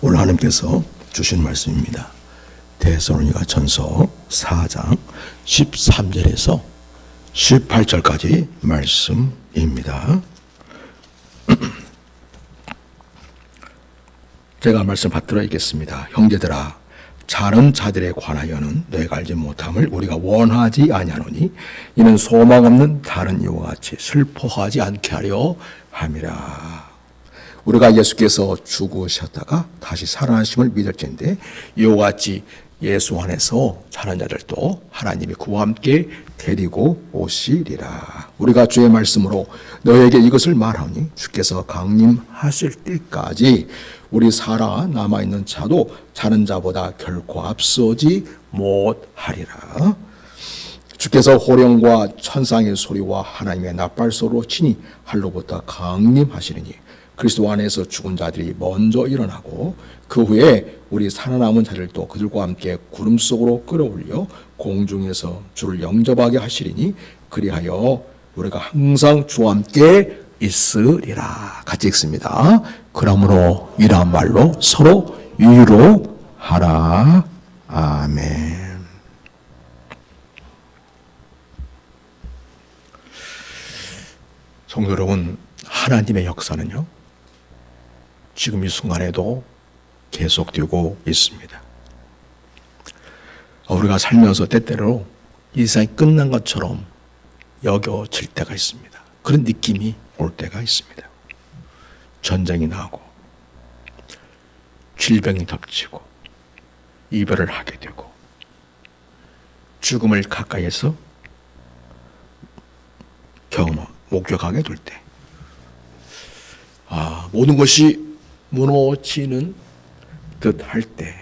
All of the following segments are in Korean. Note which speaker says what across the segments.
Speaker 1: 오늘 하나님께서 주신 말씀입니다. 데살로니가 전서 4장 13절에서 18절까지 말씀입니다. 제가 말씀 받들어 읽겠습니다. 형제들아, 자는 자들에 관하여는 너희가 알지 못함을 우리가 원하지 아니하노니 이는 소망 없는 다른 이와 같이 슬퍼하지 않게 하려 함이라. 우리가 예수께서 죽으셨다가 다시 살아나심을 믿을진데 이와 같이 예수 안에서 자는 자들도 하나님이 그와 함께 데리고 오시리라. 우리가 주의 말씀으로 너에게 이것을 말하니 주께서 강림하실 때까지 우리 살아 남아있는 자도 자는 자보다 결코 앞서지 못하리라. 주께서 호령과 천상의 소리와 하나님의 나팔소로 치니 하늘로부터 강림하시리니 그리스도 안에서 죽은 자들이 먼저 일어나고 그 후에 우리 살아남은 자들도 그들과 함께 구름 속으로 끌어올려 공중에서 주를 영접하게 하시리니 그리하여 우리가 항상 주와 함께 있으리라. 같이 읽습니다. 그러므로 이러한 말로 서로 위로하라. 아멘. 성도 여러분, 하나님의 역사는요, 지금 이 순간에도 계속되고 있습니다. 우리가 살면서 때때로 이 세상이 끝난 것처럼 여겨질 때가 있습니다. 그런 느낌이 올 때가 있습니다. 전쟁이 나고 질병이 덮치고 이별을 하게 되고 죽음을 가까이에서 목격하게 될 때, 모든 것이 무너지는 듯 할 때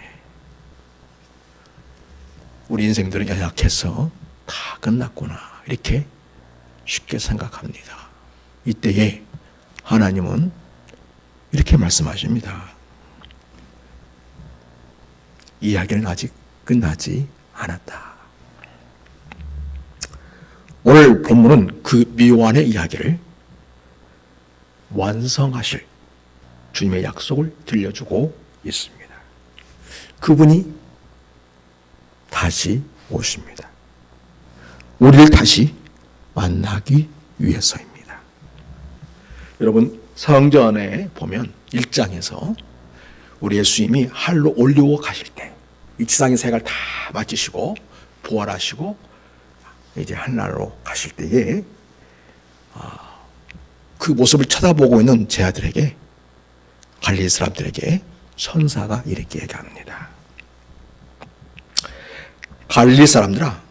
Speaker 1: 우리 인생들은 연약해서 다 끝났구나 이렇게 쉽게 생각합니다. 이때에 하나님은 이렇게 말씀하십니다. 이야기는 아직 끝나지 않았다. 오늘 본문은 그 미완의 이야기를 완성하실 주님의 약속을 들려주고 있습니다. 그분이 다시 오십니다. 우리를 다시 만나기 위해서입니다. 여러분, 성전에 보면 1장에서 우리 예수님이 하늘로 올리고 가실 때, 이 지상의 생활 다 마치시고 부활하시고 이제 하늘나라로 가실 때에 그 모습을 쳐다보고 있는 제 아들에게, 갈릴리 사람들에게 천사가 이렇게 얘기합니다. 갈릴리 사람들아,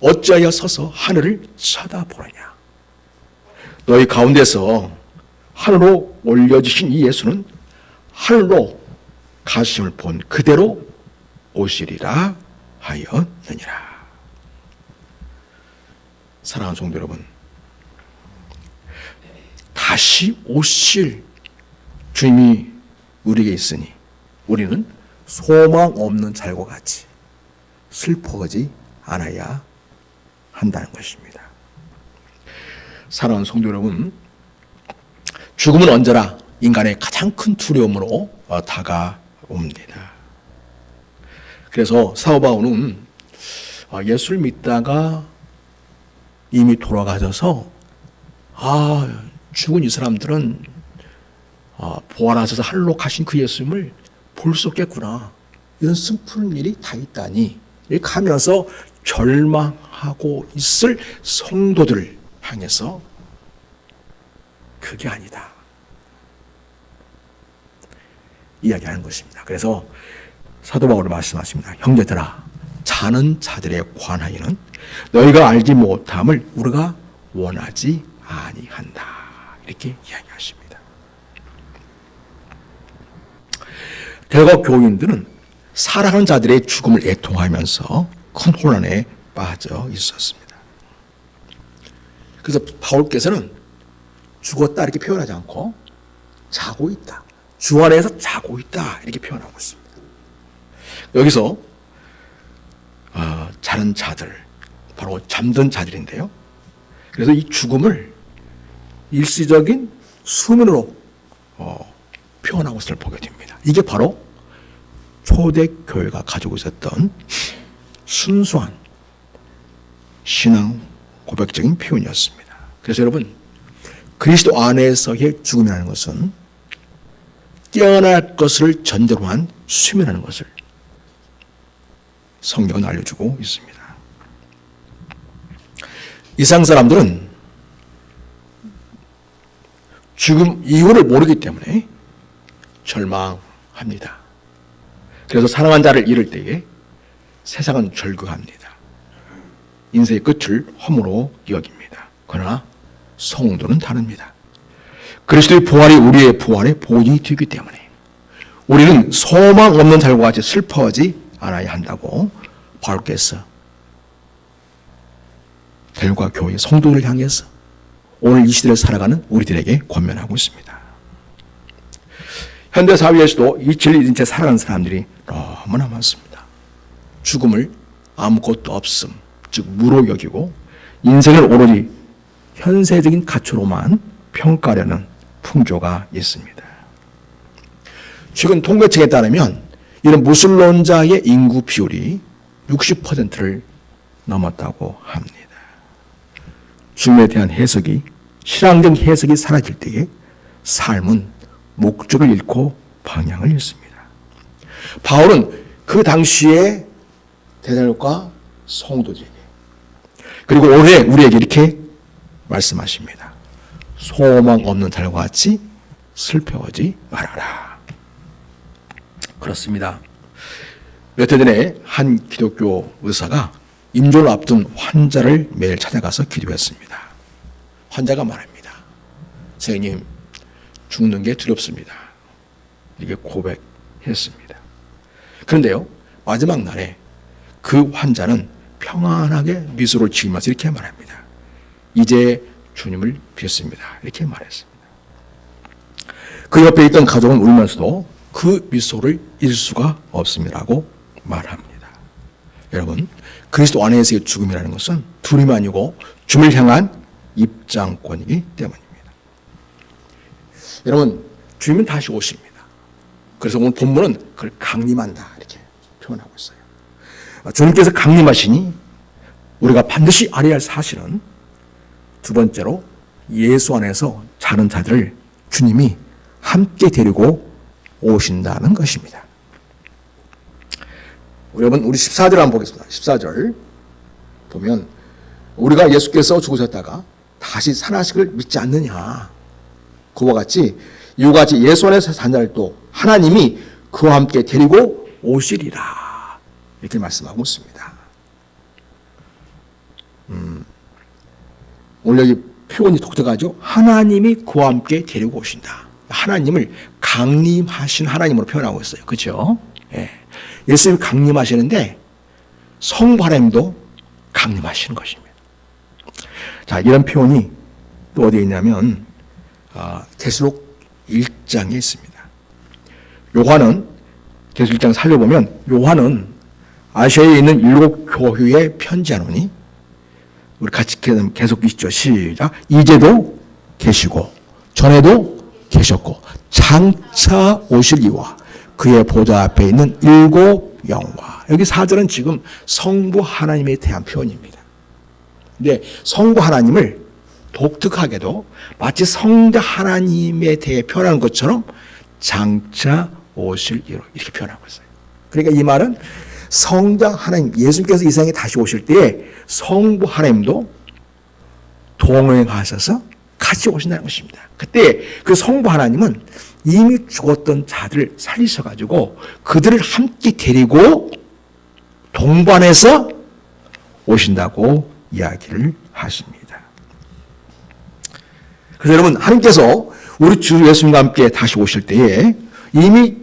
Speaker 1: 어찌하여 서서 하늘을 쳐다보느냐. 너희 가운데서 하늘로 올려주신 이 예수는 하늘로 가심을 본 그대로 오시리라 하였느니라. 사랑하는 성도 여러분, 다시 오실 주님이 우리에게 있으니 우리는 소망 없는 자들과 같이 슬퍼하지 않아야 한다는 것입니다. 사랑하는 성도 여러분, 죽음은 언제나 인간의 가장 큰 두려움으로 다가옵니다. 그래서 사도 바울은 예수를 믿다가 이미 돌아가셔서 죽은 이 사람들은 부활하셔서 하늘로 가신 그 예수님을 볼 수 없겠구나, 이런 슬픈 일이 다 있다니 이렇게 하면서 절망하고 있을 성도들을 향해서 그게 아니다 이야기하는 것입니다. 그래서 사도 바울은 말씀하십니다. 형제들아, 자는 자들에 관하여는 너희가 알지 못함을 우리가 원하지 아니한다, 이렇게 이야기하십니다. 대거 교인들은 살아가는 자들의 죽음을 애통하면서 큰 혼란에 빠져 있었습니다. 그래서 바울께서는 죽었다 이렇게 표현하지 않고 자고 있다, 주 안에서 자고 있다 이렇게 표현하고 있습니다. 여기서 자는 자들, 바로 잠든 자들인데요. 그래서 이 죽음을 일시적인 수면으로 표현하고 있을 보게 됩니다. 이게 바로 초대교회가 가지고 있었던 순수한 신앙 고백적인 표현이었습니다. 그래서 여러분, 그리스도 안에서의 죽음이라는 것은 깨어날 것을 전제로 한 수명이라는 것을 성경은 알려주고 있습니다. 이상 사람들은 죽음 이유를 모르기 때문에 절망합니다. 그래서 사랑한 자를 잃을 때에 세상은 절규합니다. 인생의 끝을 험으로 여깁니다. 그러나 성도는 다릅니다. 그리스도의 부활이 우리의 부활의 보증이 되기 때문에 우리는 소망 없는 자들과 같이 슬퍼하지 않아야 한다고 바울께서 대륙과 교회 성도들을 향해서 오늘 이 시대를 살아가는 우리들에게 권면하고 있습니다. 현대 사회에서도 이 진리를 잃은 채 살아가는 사람들이 너무나 많습니다. 죽음을 아무것도 없음, 즉 무로 여기고 인생을 오로지 현세적인 가치로만 평가하려는 풍조가 있습니다. 최근 통계청에 따르면 이런 무신론자의 인구 비율이 60%를 넘었다고 합니다. 죽음에 대한 해석이, 신앙적 해석이 사라질 때에 삶은 목적을 잃고 방향을 잃습니다. 바울은 그 당시에 대달과 성도들에게, 그리고 올해 우리에게 이렇게 말씀하십니다. 소망 없는 달과 같이 슬퍼하지 말아라. 그렇습니다. 몇 해 전에 한 기독교 의사가 임종을 앞둔 환자를 매일 찾아가서 기도했습니다. 환자가 말합니다. 선생님, 죽는 게 두렵습니다. 이게 고백했습니다. 그런데요, 마지막 날에 그 환자는 평안하게 미소를 지으면서 이렇게 말합니다. 이제 주님을 뵙습니다. 이렇게 말했습니다. 그 옆에 있던 가족은 울면서도 그 미소를 잃을 수가 없습니다라고 말합니다. 여러분, 그리스도 안에서의 죽음이라는 것은 두려움이 아니고 주님을 향한 입장권이기 때문입니다. 여러분, 주님은 다시 오십니다. 그래서 오늘 본문은 그걸 강림한다 이렇게 표현하고 있어요. 주님께서 강림하시니 우리가 반드시 알아야 할 사실은 두 번째로 예수 안에서 자는 자들을 주님이 함께 데리고 오신다는 것입니다. 여러분, 우리 14절 한번 보겠습니다. 14절 보면 우리가 예수께서 죽으셨다가 다시 살아나시기를 믿지 않느냐. 그와 같이 이와 같이 예수 안에서 산 자들도 하나님이 그와 함께 데리고 오시리라. 이렇게 말씀하고 있습니다. 오늘 여기 표현이 독특하죠. 하나님이 그와 함께 데리고 오신다. 하나님을 강림하신 하나님으로 표현하고 있어요. 그렇죠? 예. 예수님이 강림하시는데 성부 하나님도 강림하시는 것입니다. 자, 이런 표현이 또 어디에 있냐면 계시록 1장에 있습니다. 요한은 계시록 1장 살려보면 요한은 아시아에 있는 7 교회에 편지하노니, 우리 같이 계속 읽죠. 시작. 이제도 계시고 전에도 계셨고 장차 오실 이와 그의 보좌 앞에 있는 7 영과. 여기 4절은 지금 성부 하나님에 대한 표현입니다. 근데 성부 하나님을 독특하게도 마치 성자 하나님에 대해 표현하는 것처럼 장차 오실 이로 이렇게 표현하고 있어요. 그러니까 이 말은 성자 하나님, 예수님께서 이 세상에 다시 오실 때에 성부 하나님도 동행하셔서 같이 오신다는 것입니다. 그때 그 성부 하나님은 이미 죽었던 자들을 살리셔가지고 그들을 함께 데리고 동반해서 오신다고 이야기를 하십니다. 그래서 여러분, 하나님께서 우리 주 예수님과 함께 다시 오실 때에 이미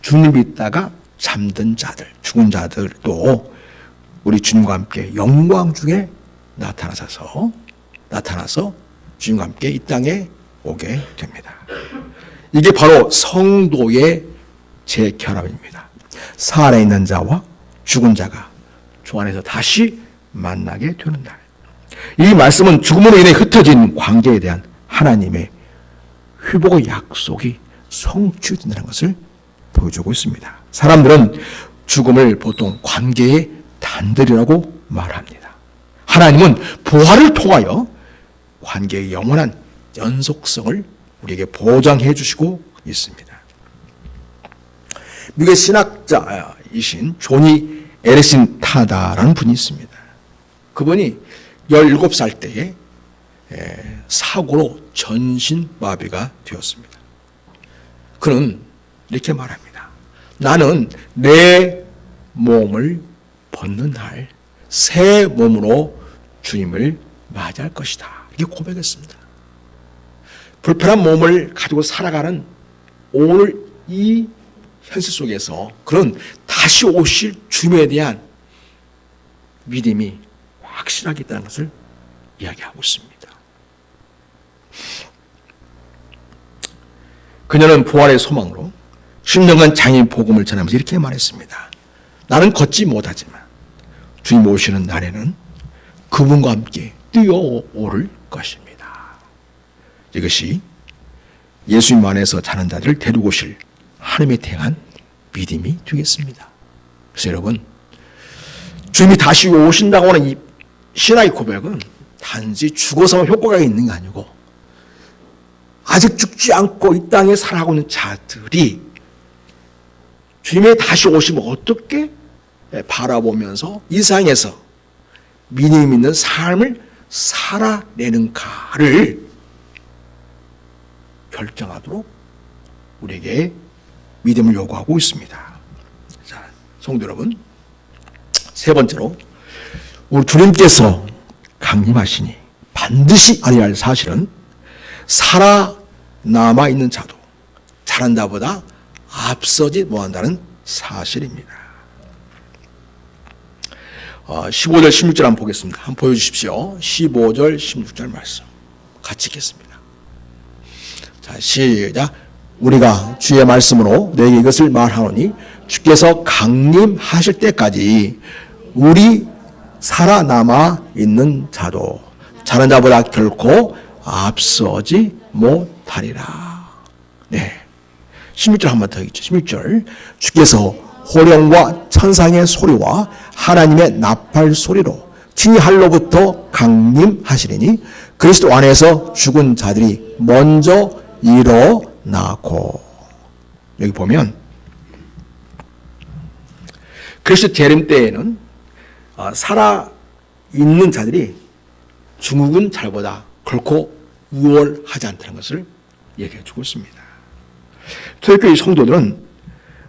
Speaker 1: 주님 믿다가 잠든 자들, 죽은 자들도 우리 주님과 함께 영광 중에 나타나서 주님과 함께 이 땅에 오게 됩니다. 이게 바로 성도의 재결합입니다. 살아있는 자와 죽은 자가 주 안에서 다시 만나게 되는 날. 이 말씀은 죽음으로 인해 흩어진 관계에 대한 하나님의 회복의 약속이 성취된다는 것을 보여주고 있습니다. 사람들은 죽음을 보통 관계의 단절이라고 말합니다. 하나님은 부활을 통하여 관계의 영원한 연속성을 우리에게 보장해 주시고 있습니다. 미국의 신학자이신 조니 에릭슨 타다라는 분이 있습니다. 그분이 17살 때에 사고로 전신마비가 되었습니다. 그는 이렇게 말합니다. 나는 내 몸을 벗는 날 새 몸으로 주님을 맞이할 것이다. 이렇게 고백했습니다. 불편한 몸을 가지고 살아가는 오늘 이 현실 속에서 그런 다시 오실 주님에 대한 믿음이 확실하게 있다는 것을 이야기하고 있습니다. 그녀는 부활의 소망으로 10년간 장애인 복음을 전하면서 이렇게 말했습니다. 나는 걷지 못하지만 주님 오시는 날에는 그분과 함께 뛰어오를 것입니다. 이것이 예수님 안에서 자는 자들을 데리고 오실 하나님에 대한 믿음이 되겠습니다. 그래서 여러분, 주님이 다시 오신다고 하는 이 신앙의 고백은 단지 죽어서만 효과가 있는 게 아니고 아직 죽지 않고 이 땅에 살아가고 있는 자들이 주님의 다시 오시면 어떻게 바라보면서 이 세상에서 믿음 있는 삶을 살아내는가를 결정하도록 우리에게 믿음을 요구하고 있습니다. 자, 성도 여러분, 세 번째로 우리 주님께서 강림하시니 반드시 알아야 할 사실은 살아남아 있는 자도 자란 자보다 앞서지 못한다는 사실입니다. 15절 16절 한번 보겠습니다. 한번 보여주십시오. 15절 16절 말씀 같이 읽겠습니다. 자, 시작. 우리가 주의 말씀으로 너에게 이것을 말하노니 주께서 강림하실 때까지 우리 살아남아 있는 자도 자는 자보다 결코 앞서지 못하리라. 네. 16절 한 번 더 읽죠. 16절. 주께서 호령과 천상의 소리와 하나님의 나팔 소리로 친히 하늘로부터 강림하시리니 그리스도 안에서 죽은 자들이 먼저 일어나고. 여기 보면 그리스도 재림 때에는 살아있는 자들이 죽은 자보다 결코 우월하지 않다는 것을 얘기해 주고 있습니다. 초대교회 성도들은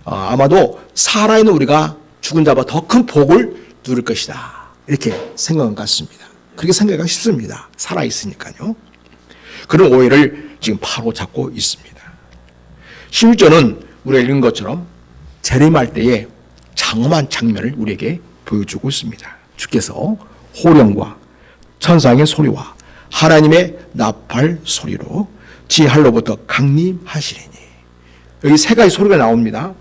Speaker 1: 아마도 살아있는 우리가 죽은 자보다 더 큰 복을 누릴 것이다. 이렇게 생각한 것 같습니다. 그렇게 생각하기 쉽습니다. 살아있으니까요. 그런 오해를 지금 바로 잡고 있습니다. 16절은 우리가 읽은 것처럼 재림할 때의 장엄한 장면을 우리에게 보여주고 있습니다. 주께서 호령과 천상의 소리와 하나님의 나팔 소리로 지하늘로부터 강림하시리니. 여기 세 가지 소리가 나옵니다.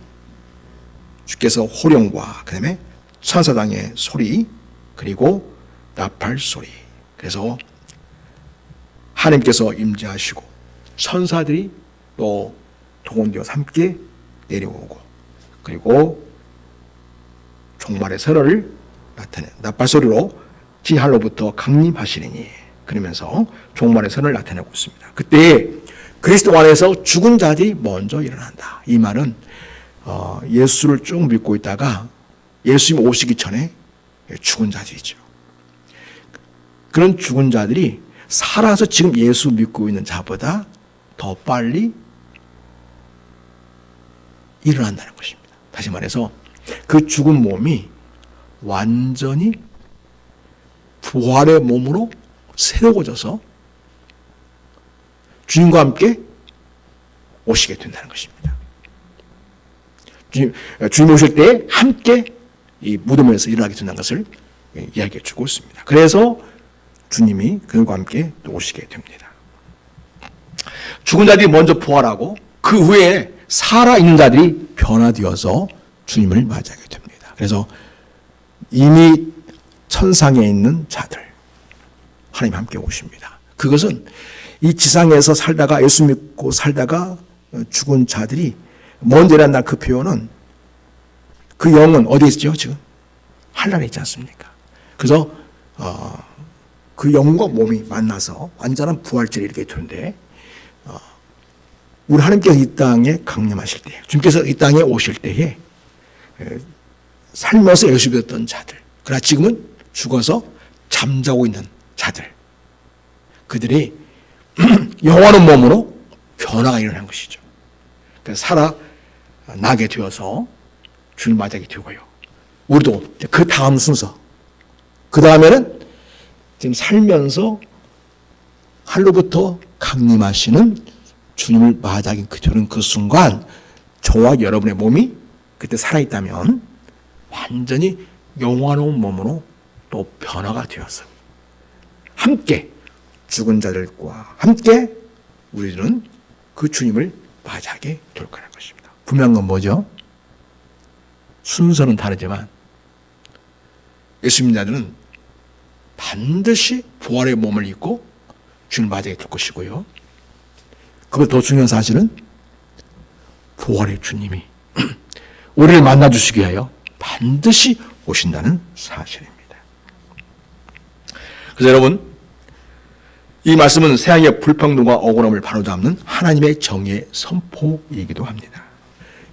Speaker 1: 주께서 호령과 그 다음에 천사장의 소리 그리고 나팔 소리. 그래서 하나님께서 임재하시고 천사들이 또 동원되어서 함께 내려오고 그리고 종말의 선언을 나타내 나팔 소리로 지하늘로부터 강림하시리니. 그러면서 종말의 선을 나타내고 있습니다. 그때 그리스도 안에서 죽은 자들이 먼저 일어난다. 이 말은 예수를 쭉 믿고 있다가 예수님 오시기 전에 죽은 자들이죠. 그런 죽은 자들이 살아서 지금 예수 믿고 있는 자보다 더 빨리 일어난다는 것입니다. 다시 말해서 그 죽은 몸이 완전히 부활의 몸으로 새로워져서 주님과 함께 오시게 된다는 것입니다. 주님 오실 때 함께 이 무덤에서 일어나게 된다는 것을 이야기해 주고 있습니다. 그래서 주님이 그들과 함께 또 오시게 됩니다. 죽은 자들이 먼저 부활하고 그 후에 살아있는 자들이 변화되어서 주님을 맞이하게 됩니다. 그래서 이미 천상에 있는 자들 하나님 함께 오십니다. 그것은 이 지상에서 살다가 예수 믿고 살다가 죽은 자들이 먼저 일어난 그 표현은 그 영은 어디에 있죠? 지금 하늘에 있지 않습니까? 그래서 그 영과 몸이 만나서 완전한 부활체를 이렇게 두는데 우리 하나님께서 이 땅에 강림하실 때, 주님께서 이 땅에 오실 때에 살면서 예수 믿었던 자들, 그러나 지금은 죽어서 잠자고 있는 자들, 그들이 영원한 몸으로 변화가 일어난 것이죠. 그래서 살아나게 되어서 주님 맞이하게 되고요. 우리도 그 다음 순서, 그 다음에는 지금 살면서 하늘로부터 강림하시는 주님을 맞이하게 되는 그 순간 저와 여러분의 몸이 그때 살아있다면 완전히 영원한 몸으로 또 변화가 되어서 함께 죽은 자들과 함께 우리들은 그 주님을 맞이하게 될 거라는 것입니다. 분명한 건 뭐죠? 순서는 다르지만 예수 믿는 자들은 반드시 부활의 몸을 입고 주님을 맞이하게 될 것이고요. 그걸 더 중요한 사실은 부활의 주님이 우리를 만나주시기 위하여 반드시 오신다는 사실입니다. 그래서 여러분, 이 말씀은 세상의 불평등과 억울함을 바로잡는 하나님의 정의의 선포이기도 합니다.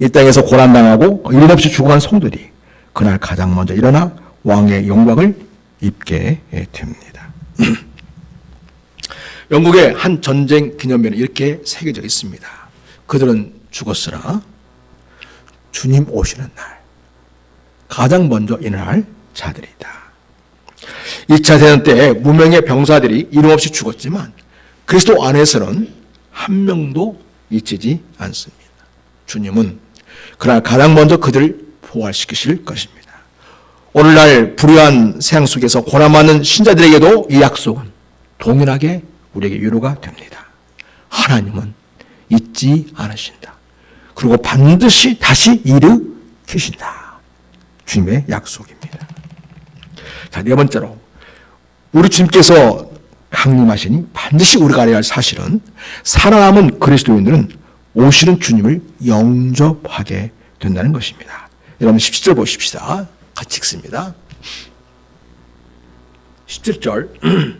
Speaker 1: 이 땅에서 고난당하고 이름 없이 죽어간 성도들이 그날 가장 먼저 일어나 왕의 영광을 입게 됩니다. 영국의 한 전쟁 기념비는 이렇게 새겨져 있습니다. 그들은 죽었으나 주님 오시는 날 가장 먼저 일어날 자들이다. 2차 대전 때 무명의 병사들이 이름 없이 죽었지만 그리스도 안에서는 한 명도 잊히지 않습니다. 주님은 그날 가장 먼저 그들을 부활시키실 것입니다. 오늘날 불의한 세상 속에서 고난받는 신자들에게도 이 약속은 동일하게 우리에게 위로가 됩니다. 하나님은 잊지 않으신다. 그리고 반드시 다시 일으키신다. 주님의 약속입니다. 자, 네 번째로 우리 주님께서 강림하시니 반드시 우리가 알아야 할 사실은 살아남은 그리스도인들은 오시는 주님을 영접하게 된다는 것입니다. 여러분 17절 보십시다. 같이 읽습니다. 17절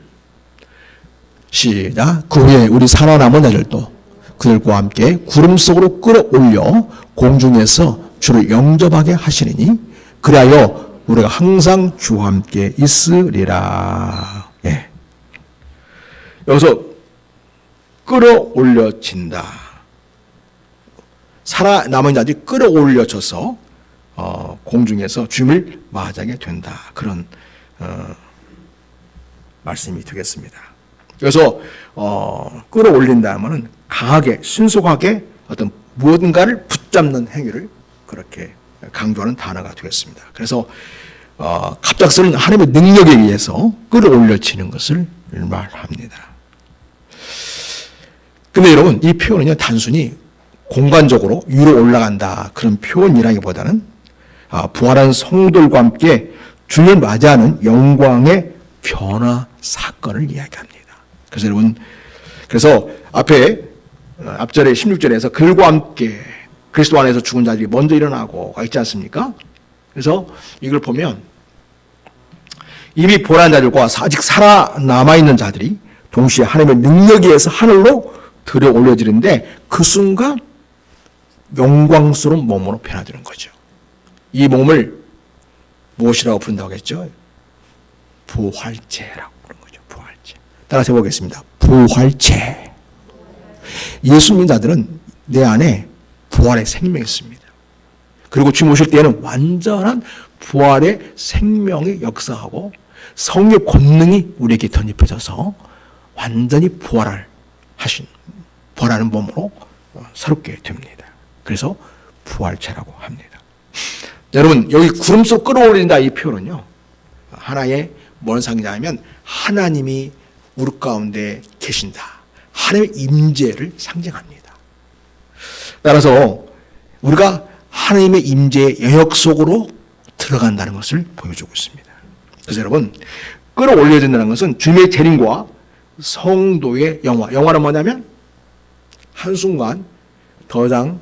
Speaker 1: 시작. 그 후에 우리 살아남은 자들도 그들과 함께 구름 속으로 끌어올려 공중에서 주를 영접하게 하시리니 그리하여 우리가 항상 주와 함께 있으리라. 예. 여기서 끌어올려진다. 살아남은 자들이 끌어올려져서 공중에서 주님을 맞이하게 된다. 그런 말씀이 되겠습니다. 그래서 끌어올린다면은 강하게 신속하게 어떤 무언가를 붙잡는 행위를 그렇게 강조하는 단어가 되겠습니다. 그래서 갑작스러운 하나님의 능력에 의해서 끌어올려지는 것을 말합니다. 근데 여러분, 이 표현은요 단순히 공간적으로 위로 올라간다 그런 표현이라기보다는 부활한 성도들과 함께 주님을 맞이하는 영광의 변화 사건을 이야기합니다. 그래서 여러분, 그래서 앞절에 16절에서 그들과 함께 그리스도 안에서 죽은 자들이 먼저 일어나고 있지 않습니까? 그래서 이걸 보면 이미 부활한 자들과 아직 살아남아있는 자들이 동시에 하나님의 능력에 의해서 하늘로 들어 올려지는데 그 순간 영광스러운 몸으로 변화되는 거죠. 이 몸을 무엇이라고 부른다고 했죠? 부활체라고 부르는 거죠. 부활체. 따라서 해보겠습니다. 부활체. 예수 믿는 자들은 내 안에 부활의 생명이 있습니다. 그리고 주님 오실 때에는 완전한 부활의 생명이 역사하고 성령의 권능이 우리에게 덧입혀져서 완전히 부활하는 몸으로 새롭게 됩니다. 그래서 부활체라고 합니다. 여러분, 여기 구름 속 끌어올린다 이 표현은요, 하나의 뭔 상징이냐면 하나님이 우리 가운데 계신다. 하나님의 임재를 상징합니다. 따라서 우리가 하나님의 임재의 영역 속으로 들어간다는 것을 보여주고 있습니다. 그래서 여러분, 끌어올려진다는 것은 주님의 재림과 성도의 영화는 뭐냐면 한순간 더 이상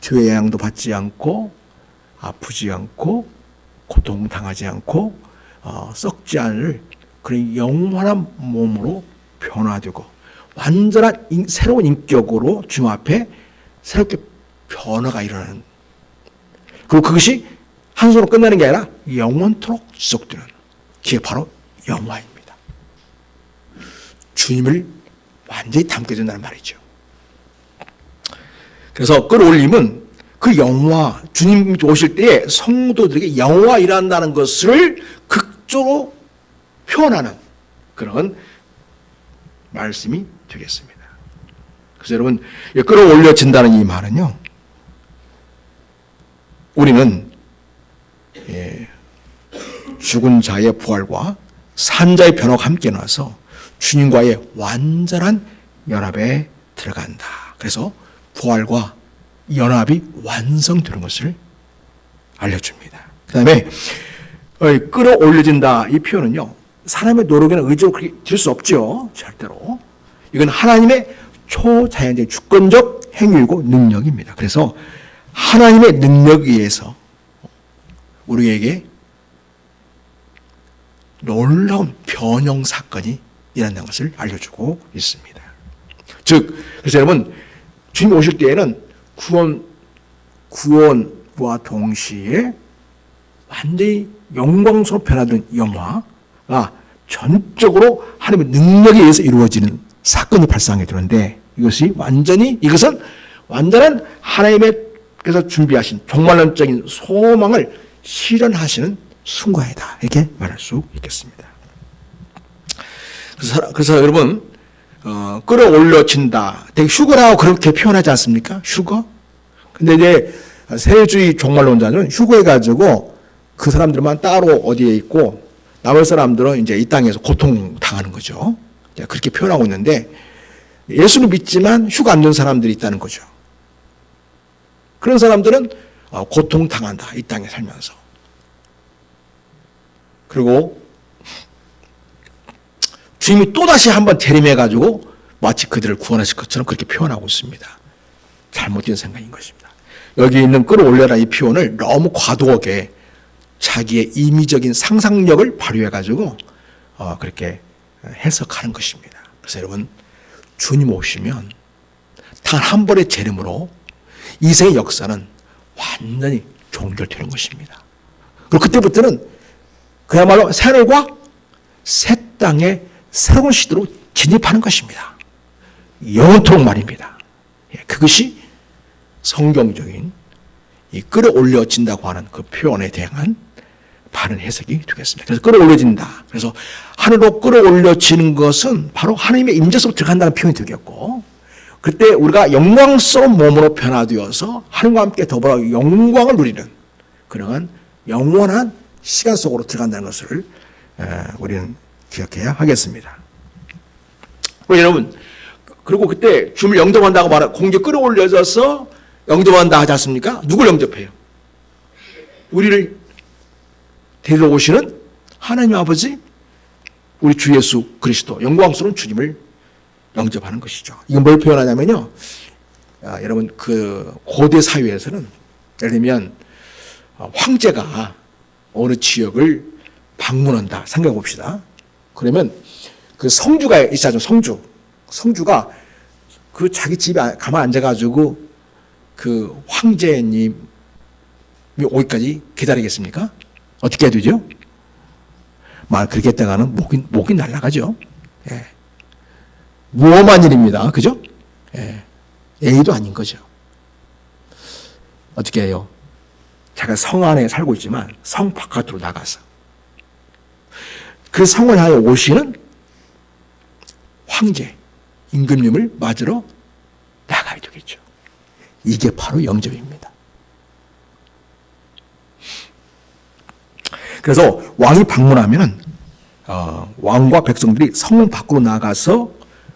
Speaker 1: 죄양도 받지 않고 아프지 않고 고통당하지 않고 썩지 않을 그런 영원한 몸으로 변화되고 완전한 새로운 인격으로 주님 앞에 새롭게 변화가 일어나는, 그리고 그것이 한 손으로 끝나는 게 아니라 영원토록 지속되는, 그게 바로 영화입니다. 주님을 완전히 담게 된다는 말이죠. 그래서 끌어올림은 그 영화, 주님이 오실 때에 성도들에게 영화 일한다는 것을 극적으로 표현하는 그런 말씀이 되겠습니다. 그래서 여러분, 끌어올려진다는 이 말은요, 우리는 죽은 자의 부활과 산 자의 변화가 함께 나서 주님과의 완전한 연합에 들어간다. 그래서 부활과 연합이 완성되는 것을 알려줍니다. 그 다음에 끌어올려진다 이 표현은요, 사람의 노력이나 의지로 그렇게 될 수 없죠. 절대로. 이건 하나님의 초자연적인 주권적 행위이고 능력입니다. 그래서 하나님의 능력에 의해서 우리에게 놀라운 변형 사건이 일어난다는 것을 알려주고 있습니다. 즉, 그래서 여러분, 주님 오실 때에는 구원과 동시에 완전히 영광스러운 변화된 영화가 전적으로 하나님의 능력에 의해서 이루어지는 사건이 발생하게 되는데, 이것은 완전한 하나님께서 준비하신 종말론적인 소망을 실현하시는 순간이다, 이렇게 말할 수 있겠습니다. 그래서 여러분, 끌어올려진다, 되게 휴거라고 그렇게 표현하지 않습니까? 휴거. 근데 이제 세주의 종말론자는 휴거해가지고 그 사람들만 따로 어디에 있고 나머지 사람들은 이제 이 땅에서 고통당하는 거죠. 그렇게 표현하고 있는데, 예수를 믿지만 휴가 안 된 사람들이 있다는 거죠. 그런 사람들은 고통당한다, 이 땅에 살면서. 그리고 주님이 또다시 한번 재림해가지고 마치 그들을 구원하실 것처럼 그렇게 표현하고 있습니다. 잘못된 생각인 것입니다. 여기 있는 끌어올려라 이 표현을 너무 과도하게 자기의 임의적인 상상력을 발휘해가지고 그렇게 해석하는 것입니다. 그래서 여러분, 주님 오시면 단 한 번의 재림으로 이생의 역사는 완전히 종결되는 것입니다. 그리고 그때부터는 그야말로 새하늘과 새 땅의 새로운 시대로 진입하는 것입니다. 영원토록 말입니다. 그것이 성경적인 이 끌어올려진다고 하는 그 표현에 대한 바른 해석이 되겠습니다. 그래서 끌어올려진다. 그래서 하늘로 끌어올려지는 것은 바로 하나님의 임재 속으로 들어간다는 표현이 되겠고, 그때 우리가 영광스러운 몸으로 변화되어서 하나님과 함께 더불어 영광을 누리는 그러한 영원한 시간 속으로 들어간다는 것을 우리는 기억해야 하겠습니다. 여러분, 그리고 그때 주님을 영접한다고 말하면 공중에 끌어올려져서 영접한다 하지 않습니까? 누굴 영접해요? 우리를 데리러 오시는 하나님 아버지, 우리 주 예수 그리스도, 영광스러운 주님을 영접하는 것이죠. 이건 뭘 표현하냐면요, 여러분, 그 고대 사회에서는 예를 들면 황제가 어느 지역을 방문한다 생각해 봅시다. 그러면 그 성주가 있잖아요. 성주가 그 자기 집에 가만 앉아가지고 그 황제님이 오기까지 기다리겠습니까? 어떻게 해야 되죠? 말 그렇게 했다가는 목이 날아가죠. 예. 무엄한 일입니다. 그죠? 예. 예의도 아닌 거죠. 어떻게 해요? 제가 성 안에 살고 있지만 성 바깥으로 나가서 그 성을 향해 오시는 황제, 임금님을 맞으러 나가야 되겠죠. 이게 바로 영접입니다. 그래서 왕이 방문하면 왕과 백성들이 성 밖으로 나가서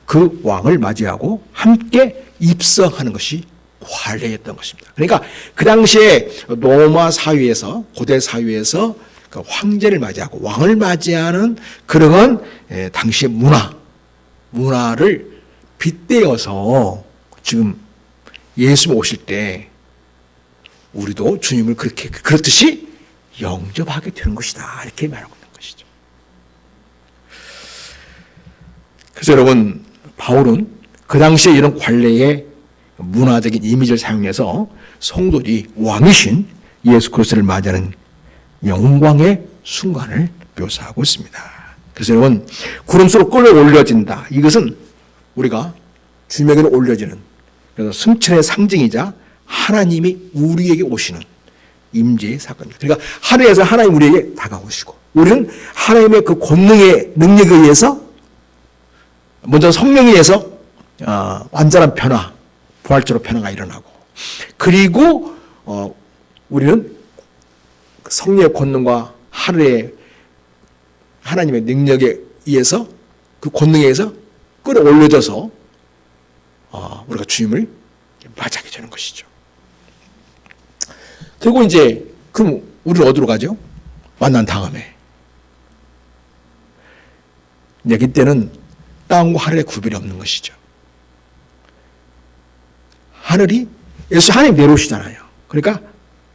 Speaker 1: 그 왕을 맞이하고 함께 입성하는 것이 관례였던 것입니다. 그러니까 그 당시에 로마 사회에서, 고대 사회에서 그 황제를 맞이하고 왕을 맞이하는 그런 당시의 문화를 빗대어서 지금 예수님 오실 때 우리도 주님을 그렇듯이 영접하게 되는 것이다. 이렇게 말하고 있는 것이죠. 그래서 여러분, 바울은 그 당시에 이런 관례의 문화적인 이미지를 사용해서 성도들이 왕이신 예수 그리스도를 맞이하는 영광의 순간을 묘사하고 있습니다. 그래서 여러분, 구름수로 끌어올려진다. 이것은 우리가 주님에게로 올려지는, 그래서 승천의 상징이자 하나님이 우리에게 오시는 임재의 사건입니다. 그러니까 하늘에서 하나님 우리에게 다가오시고, 우리는 하나님의 그 권능의 능력에 의해서, 먼저 성령에 의해서 완전한 변화, 부활적으로 변화가 일어나고, 그리고 우리는 성령의 권능과 하나님의 능력에 의해서, 그 권능에 의해서 끌어올려져서 우리가 주님을 맞이하게 되는 것이죠. 그리고 이제 그럼 우리는 어디로 가죠? 만난 다음에 이제 그때는 땅과 하늘의 구별이 없는 것이죠. 예수 하나님 내려오시잖아요. 그러니까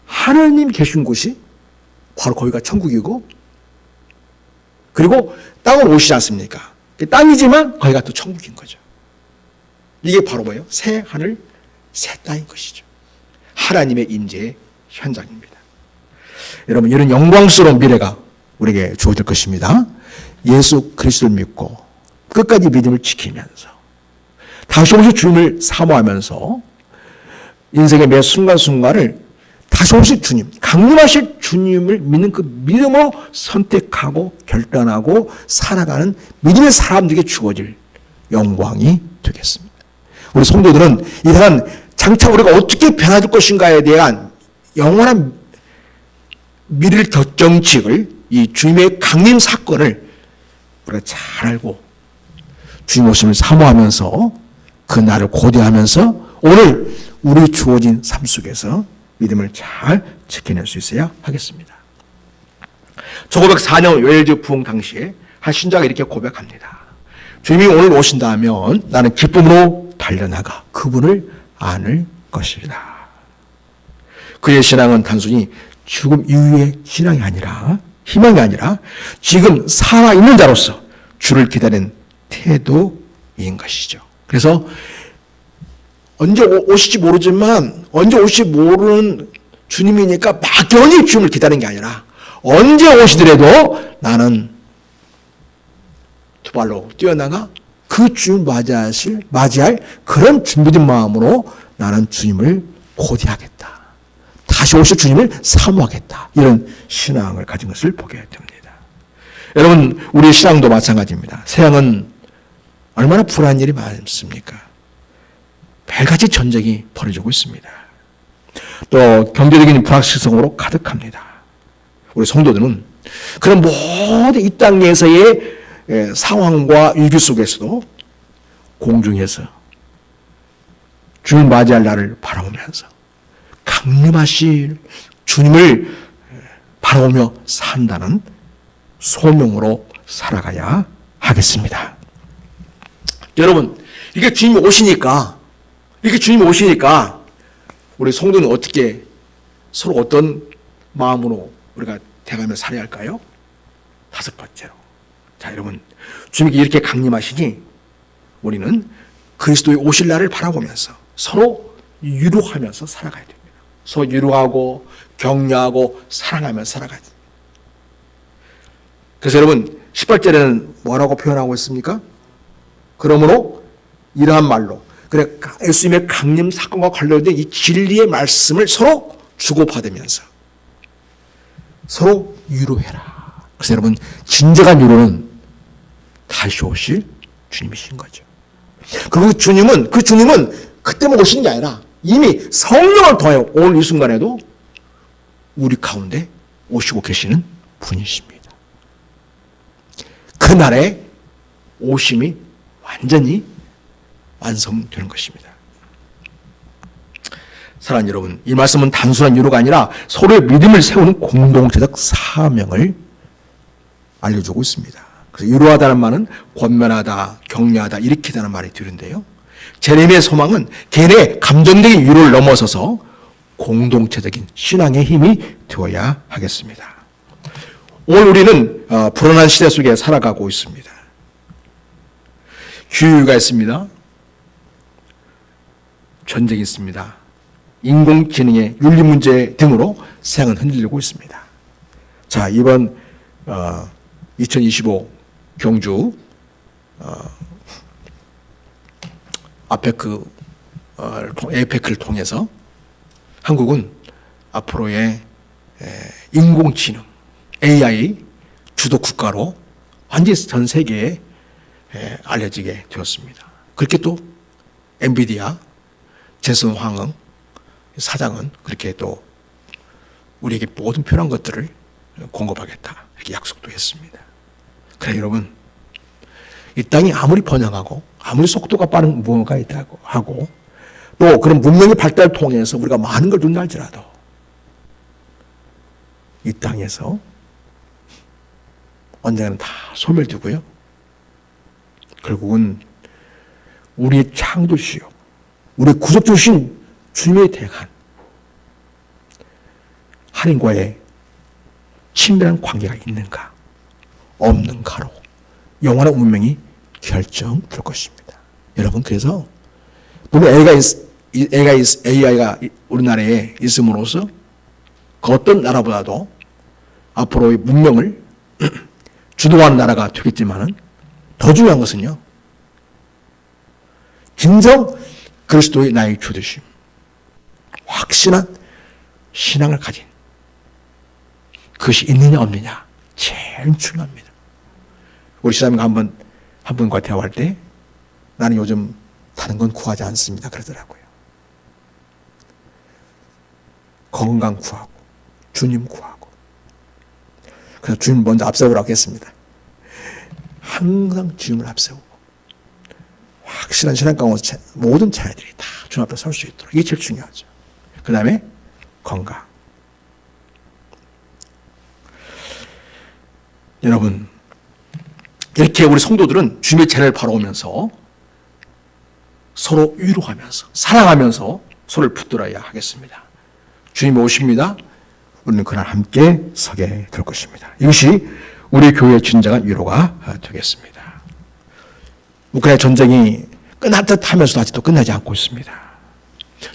Speaker 1: 하나님 계신 곳이 바로 거기가 천국이고, 그리고 땅은 오시지 않습니까? 땅이지만 거기가 또 천국인 거죠. 이게 바로 뭐예요? 새 하늘, 새 땅인 것이죠. 하나님의 임재의 현장입니다. 여러분, 이런 영광스러운 미래가 우리에게 주어질 것입니다. 예수 그리스도를 믿고 끝까지 믿음을 지키면서 다시 오실 주님을 사모하면서 인생의 매 순간순간을 다시 오실 주님, 강림하실 주님을 믿는 그 믿음으로 선택하고 결단하고 살아가는 믿음의 사람들에게 주어질 영광이 되겠습니다. 우리 성도들은 이 세상 장차 우리가 어떻게 변화될 것인가에 대한 영원한 미래를 결정직을, 이 주님의 강림 사건을 우리가 잘 알고 주님 오심을 사모하면서 그 날을 고대하면서 오늘 우리 주어진 삶 속에서 믿음을 잘 지켜낼 수 있어야 하겠습니다. 1904년 웰즈 부흥 당시에 한 신자가 이렇게 고백합니다. 주님이 오늘 오신다면 나는 기쁨으로 달려나가 그분을 안을 것이다. 그의 신앙은 단순히 죽음 이후의 신앙이 아니라, 희망이 아니라 지금 살아있는 자로서 주를 기다리는 태도인 것이죠. 그래서 언제 오실지 모르지만, 언제 오실지 모르는 주님이니까 막연히 주님을 기다리는 게 아니라 언제 오시더라도 나는 두 발로 뛰어나가 그 주님 맞이할 그런 준비된 마음으로 나는 주님을 고대하겠다. 다시 오실 주님을 사모하겠다. 이런 신앙을 가진 것을 보게 됩니다. 여러분, 우리의 신앙도 마찬가지입니다. 세상은 얼마나 불안한 일이 많습니까? 매일같이 전쟁이 벌어지고 있습니다. 또 경제적인 불확실성으로 가득합니다. 우리 성도들은 그런 모든 이 땅에서의 상황과 위기 속에서도 공중에서 주를 맞이할 날을 바라보면서 강림하실 주님을 바라보며 산다는 소명으로 살아가야 하겠습니다. 여러분, 이게 주님이 오시니까 우리 성도는 어떻게 서로 어떤 마음으로 우리가 대가며 살아야 할까요? 다섯 번째로, 자 여러분, 주님이 이렇게 강림하시니 우리는 그리스도의 오실 날을 바라보면서 서로 유로하면서 살아가야 됩니다. 서로 유로하고 격려하고 사랑하면서 살아가야 됩니다. 그래서 여러분, 18절에는 뭐라고 표현하고 있습니까? 그러므로 이러한 말로, 그래, 예수님의 강림 사건과 관련된 이 진리의 말씀을 서로 주고받으면서 서로 위로해라. 그래서 여러분, 진정한 위로는 다시 오실 주님이신 거죠. 그리고 그 주님은 그때만 오시는 게 아니라 이미 성령을 통하여 오늘 이 순간에도 우리 가운데 오시고 계시는 분이십니다. 그날의 오심이 완전히 완성되는 것입니다. 사랑하는 여러분, 이 말씀은 단순한 위로가 아니라 서로의 믿음을 세우는 공동체적 사명을 알려주고 있습니다. 그래서 위로하다는 말은 권면하다, 격려하다, 일으키다는 말이 들은데요. 제레미야의 소망은 개인의 감정적인 위로를 넘어서서 공동체적인 신앙의 힘이 되어야 하겠습니다. 오늘 우리는 불안한 시대 속에 살아가고 있습니다. 기후가 있습니다. 전쟁이 있습니다. 인공지능의 윤리 문제 등으로 세상은 흔들리고 있습니다. 자, 이번 2025 경주 에이페크를 통해서 한국은 앞으로의 인공지능, AI 주도 국가로 완전히 전 세계에 알려지게 되었습니다. 그렇게 또 엔비디아 제슨 황응 사장은 그렇게 또 우리에게 모든 필요한 것들을 공급하겠다 이렇게 약속도 했습니다. 그래 여러분, 이 땅이 아무리 번영하고 아무리 속도가 빠른 무언가 있다고 하고 또 그런 문명의 발달을 통해서 우리가 많은 걸 눈날지라도 이 땅에서 언젠가는 다 소멸되고요. 결국은 우리의 창조주요, 우리의 구속주신 주님의 대한 하나님과의 친밀한 관계가 있는가 없는가로 영원한 운명이 결정될 것입니다. 여러분, 그래서 물론 AI가 우리나라에 있음으로써 그 어떤 나라보다도 앞으로의 문명을 주도하는 나라가 되겠지만은 더 중요한 것은요, 진정 그리스도의 나의 주되심, 확신한 신앙을 가진 그것이 있느냐 없느냐 제일 중요합니다. 우리 시사님과 한 분과 대화할 때 나는 요즘 다른 건 구하지 않습니다 그러더라고요. 건강 구하고 주님 구하고. 그래서 주님 먼저 앞세우라고 했습니다. 항상 주님을 앞세우고 확실한 신앙 가운데 모든 자녀들이 다 주님 앞에 설 수 있도록, 이게 제일 중요하죠. 그 다음에 건강. 여러분, 이렇게 우리 성도들은 주님의 제례를 바라오면서 서로 위로하면서 사랑하면서 손을 붙들어야 하겠습니다. 주님이 오십니다. 우리는 그날 함께 서게 될 것입니다. 이것이 우리 교회의 진정한 위로가 되겠습니다. 우크라이나 전쟁이 끝날 듯 하면서도 아직도 끝나지 않고 있습니다.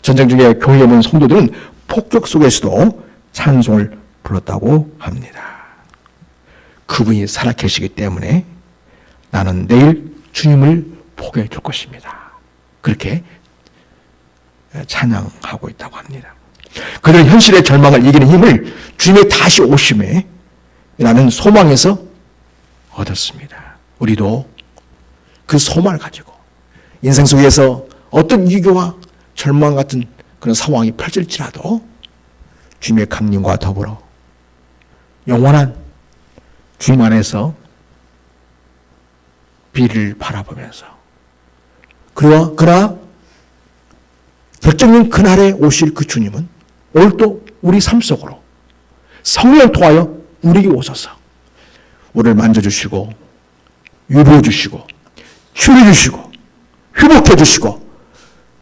Speaker 1: 전쟁 중에 교회에 있는 성도들은 폭격 속에서도 찬송을 불렀다고 합니다. 그분이 살아계시기 때문에 나는 내일 주님을 보게 될 것입니다. 그렇게 찬양하고 있다고 합니다. 그들은 현실의 절망을 이기는 힘을 주님의 다시 오심에 라는 소망에서 얻었습니다. 우리도 그 소망을 가지고 인생 속에서 어떤 위기와 절망 같은 그런 상황이 펼칠지라도 주님의 강림과 더불어 영원한 주님 안에서 비를 바라보면서 그러나 결정된 그날에 오실 그 주님은 오늘도 우리 삶 속으로 성령을 통하여 우리에게 오셔서 우리를 만져주시고 위로해 주시고 치유해 주시고 회복해 주시고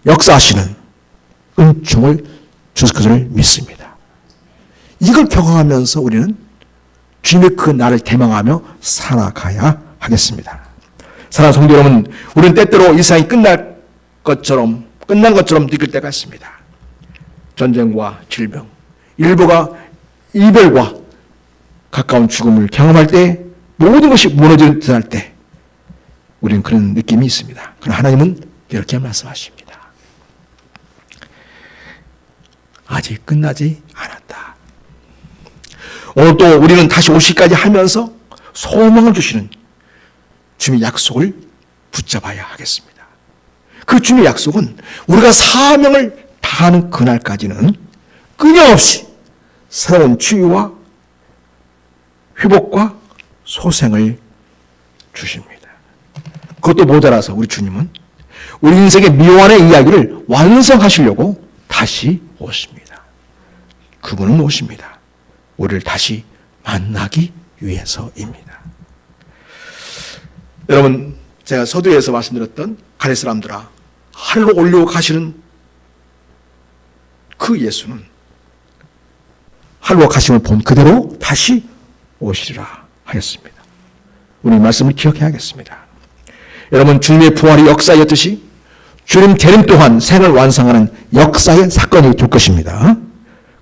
Speaker 1: 역사하시는 은총을 주실 것을 믿습니다. 이걸 경험하면서 우리는 주님의 그 날을 대망하며 살아가야 하겠습니다. 사랑하는 성도 여러분, 우리는 때때로 이 세상이 끝난 것처럼 느낄 때가 있습니다. 전쟁과 질병, 일부가 이별과 가까운 죽음을 경험할 때, 모든 것이 무너지는 듯 할 때 우리는 그런 느낌이 있습니다. 그러나 하나님은 이렇게 말씀하십니다. 아직 끝나지 않았다. 오늘 또 우리는 다시 오시기까지 하면서 소망을 주시는 주님의 약속을 붙잡아야 하겠습니다. 그 주님의 약속은 우리가 사명을 다하는 그날까지는 끊임없이 새로운 치유와 회복과 소생을 주십니다. 그것도 모자라서 우리 주님은 우리 인생의 미완의 이야기를 완성하시려고 다시 오십니다. 그분은 오십니다. 우리를 다시 만나기 위해서입니다. 여러분, 제가 서두에서 말씀드렸던 가레 사람들아, 하늘로 올려가시는 그 예수는 하늘로 가심을 본 그대로 다시 오시리라 하였습니다. 우리 말씀을 기억해야겠습니다. 여러분, 주님의 부활이 역사였듯이 주님 재림 또한 생을 완성하는 역사의 사건이 될 것입니다.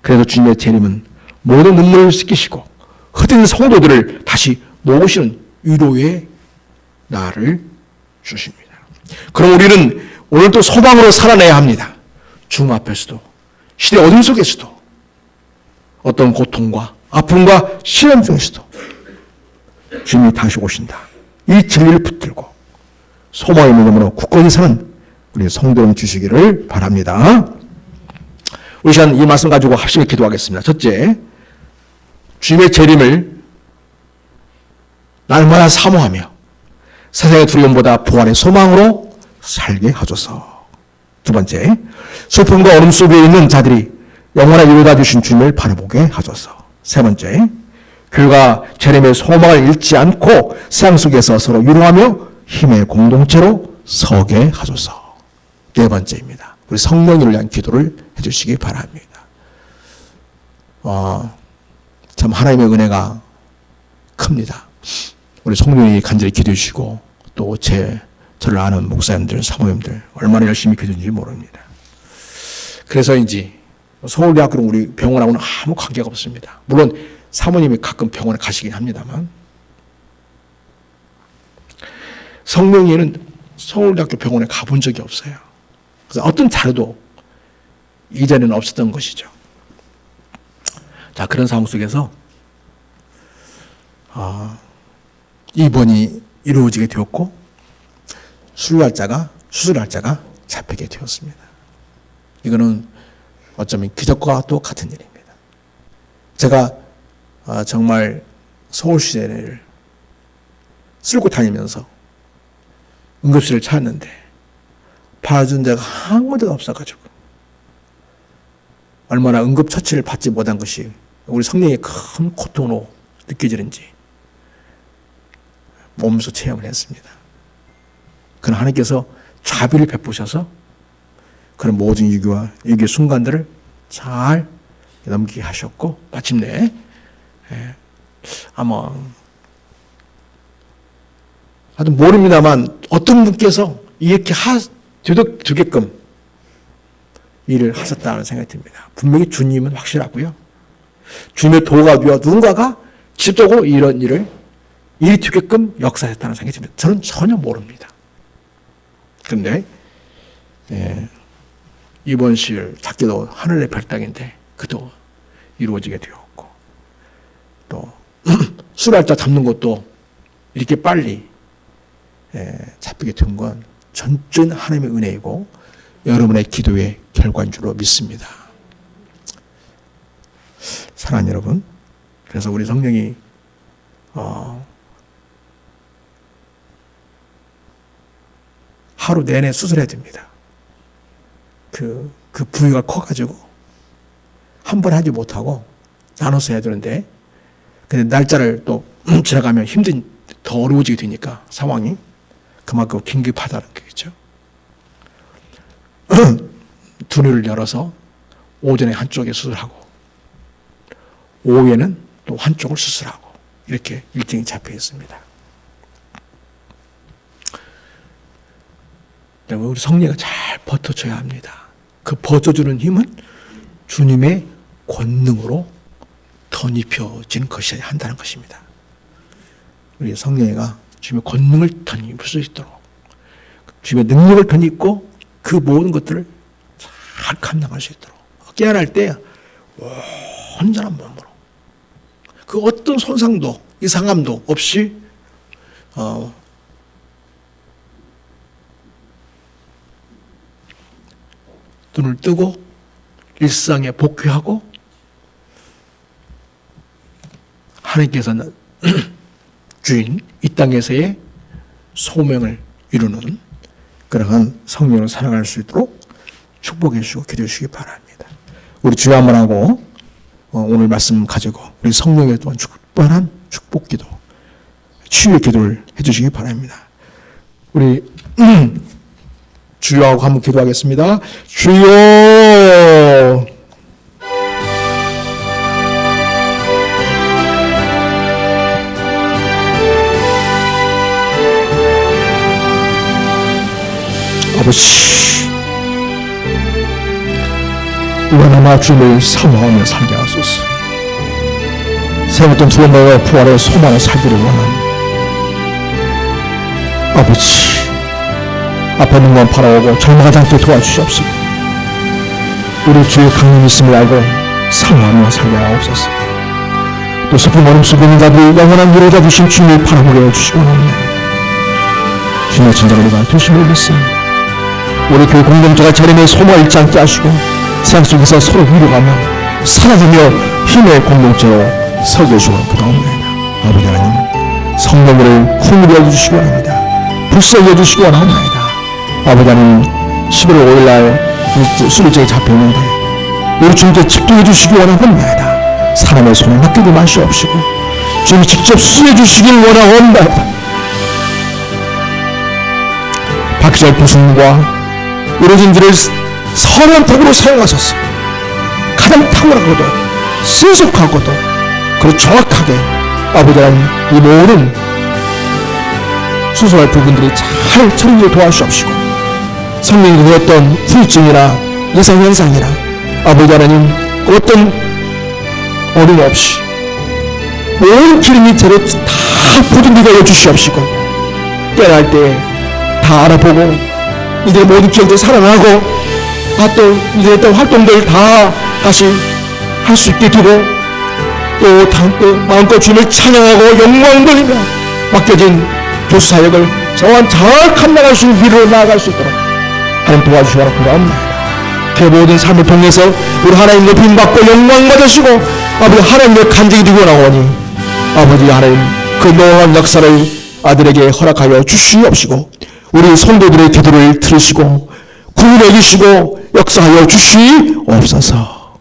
Speaker 1: 그래서 주님의 재림은 모든 눈물을 씻기시고 흩은 성도들을 다시 모으시는 위로의 날을 주십니다. 그럼 우리는 오늘도 소망으로 살아내야 합니다. 죽음 앞에서도, 시대 어둠 속에서도, 어떤 고통과 아픔과 시험 중에서도 주님이 다시 오신다. 이 진리를 붙들고 소망의 믿음으로 굳건히 사는 우리 성도님 주시기를 바랍니다. 우리 시간 이 말씀 가지고 합심히 기도하겠습니다. 첫째, 주님의 재림을 날마다 사모하며 세상의 두려움보다 부활의 소망으로 살게 하소서. 두 번째, 슬픔과 어둠 속에 있는 자들이 영원한 이루다 주신 주님을 바라보게 하소서. 세 번째, 그가 재림의 소망을 잃지 않고 세상 속에서 서로 위로하며 힘의 공동체로 서게 하소서. 네 번째입니다. 우리 성령님을 위한 기도를 해주시기 바랍니다. 참 하나님의 은혜가 큽니다. 우리 성령이 간절히 기도해 주시고 또 저를 아는 목사님들, 사모님들 얼마나 열심히 기도했는지 모릅니다. 그래서인지 서울대학교는 우리 병원하고는 아무 관계가 없습니다. 물론 사모님이 가끔 병원에 가시긴 합니다만 성령이는 서울대학교 병원에 가본 적이 없어요. 그래서 어떤 자료도 이전에는 없었던 것이죠. 자, 그런 상황 속에서 입원이 이루어지게 되었고 수술날짜가 잡히게 되었습니다. 이거는 어쩌면 기적과 또 같은 일입니다. 제가 정말 서울시내를 쓸고 다니면서 응급실을 찾았는데 받아준 데가 한 군데가 없어가지고 얼마나 응급처치를 받지 못한 것이 우리 성령의 큰 고통으로 느껴지는지 몸소 체험을 했습니다. 그러나 하나님께서 자비를 베푸셔서 그런 모든 위기의 순간들을 잘 넘기게 하셨고 마침내 아마 하여튼 모릅니다만 어떤 분께서 이렇게 되게끔 일을 하셨다는 생각이 듭니다. 분명히 주님은 확실하고요. 주님의 도가 되어 누군가가 직접적으로 이런 일이 되게끔 역사했다는 생각이 듭니다. 저는 전혀 모릅니다. 그런데 입원실 찾기도 하늘의 별따기인데 그도 이루어지게 되었고 또 수날짜 잡는 것도 이렇게 빨리 잡히게 된 건 전적인 하나님의 은혜이고 여러분의 기도의 결과인 줄로 믿습니다. 사랑하는 여러분, 그래서 우리 성령이 하루 내내 수술해야 됩니다. 그 부위가 커가지고 한 번에 하지 못하고 나눠서 해야 되는데 근데 날짜를 또 지나가면 더 어려워지게 되니까 상황이 그만큼 긴급하다는 거겠죠. 두뇌를 열어서 오전에 한쪽에 수술하고 오후에는 또 한쪽을 수술하고 이렇게 일정이 잡혀 있습니다. 우리 성령이 잘 버텨줘야 합니다. 그 버텨주는 힘은 주님의 권능으로 덧입혀진 것이어야 한다는 것입니다. 우리 성령이가 주님의 권능을 덧입을 수 있도록 주님의 능력을 덧입고 그 모든 것들을 잘 감당할 수 있도록 깨어날 때 온전한 몸으로 그 어떤 손상도 이상함도 없이 눈을 뜨고 일상에 복귀하고 하나님께서는 주인 이 땅에서의 소명을 이루는 그러한 성령을 살아갈 수 있도록 축복해 주시고 기도해 주시기 바랍니다. 우리 주여 한번 하고 오늘 말씀 가지고 우리 성령에 또한 충만한 축복 기도, 치유의 기도를 해 주시기 바랍니다. 우리 주여 하고 한번 기도하겠습니다. 주여. 아버지, 우리나마 주님을 사모하며 살게 하소서. 생었던 두번의 부활의 소망을 살기를 원하는 아버지, 앞에 있는 건 바라보고 절망하지 않게 도와주시옵소서. 우리 주의 강림이 있음을 알고 사모하며 살게 하옵소서. 또 슬픈 어둠 속에 있는 자들이 영원한 위로자 되신 주님을 바라보게 해주시기 원합니다. 주님의 진정을 우리가 도심을 믿습니다. 우리 교회 공동체가 재림의 소망을 잃지 않게 하시고 세상 속에서 서로 위로가며 사랑하며 힘의 공동체로 서게 해주시기 원합니다. 아버지 하나님, 성령을 풍부히 해주시기 원합니다. 불쌍히 해주시기 원합니다. 아버지 하나님, 11월 5일날 수리제에 잡혀있는데 우리 주님께 집중해 주시기 원합니다. 사람의 손에 맡기지 마시옵시고 주님이 직접 수리해 주시길 원합니다. 박기절 교수님과 의료진들을 선언적으로 사용하셔서 가장 탁월하고도 신속하고도 그리고 정확하게 아버지 하나님 이 모든 수술할 부분들이 잘 처리를 도와주시옵시고 성령이 되었던 후유증이나 이상현상이나 아버지 하나님 어떤 어림없이 모든 기름이체로 다 부둥기게 해주시옵시고 깨어날 때 다 알아보고 이들의 모든 기억들 살아나고 또 이들의 했던 활동들 다 다시 할 수 있게 되고 또 마음껏 주님을 찬양하고 영광 돌리며 맡겨진 교수 사역을 정말 잘 감당할 수 있는 위로 나아갈 수 있도록 하나님 도와주시기 바랍니다. 그 모든 삶을 통해서 우리 하나님 높임 받고 영광 받으시고 아버지 하나님의 간증이 되고 나오니 아버지 하나님 그 노한 역사를 아들에게 허락하여 주시옵시고 우리 성도들의 기도를 들으시고 구원해 주시고 역사하여 주시옵소서.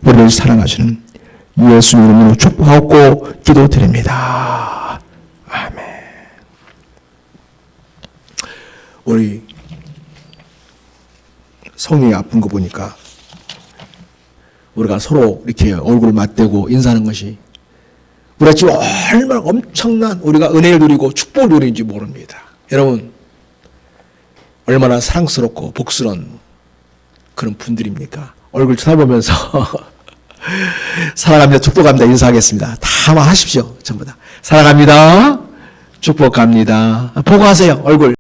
Speaker 1: 우리를 사랑하시는 예수님 이름으로 축복하고 기도드립니다. 아멘. 우리 성령이 아픈 거 보니까 우리가 서로 이렇게 얼굴을 맞대고 인사하는 것이 우리가 지금 얼마나 엄청난 우리가 은혜를 누리고 축복을 누리는지 모릅니다. 여러분 얼마나 사랑스럽고 복스러운 그런 분들입니까? 얼굴 쳐다보면서 사랑합니다, 축복합니다 인사하겠습니다. 다 하십시오. 전부 다 사랑합니다, 축복합니다. 보고 하세요. 얼굴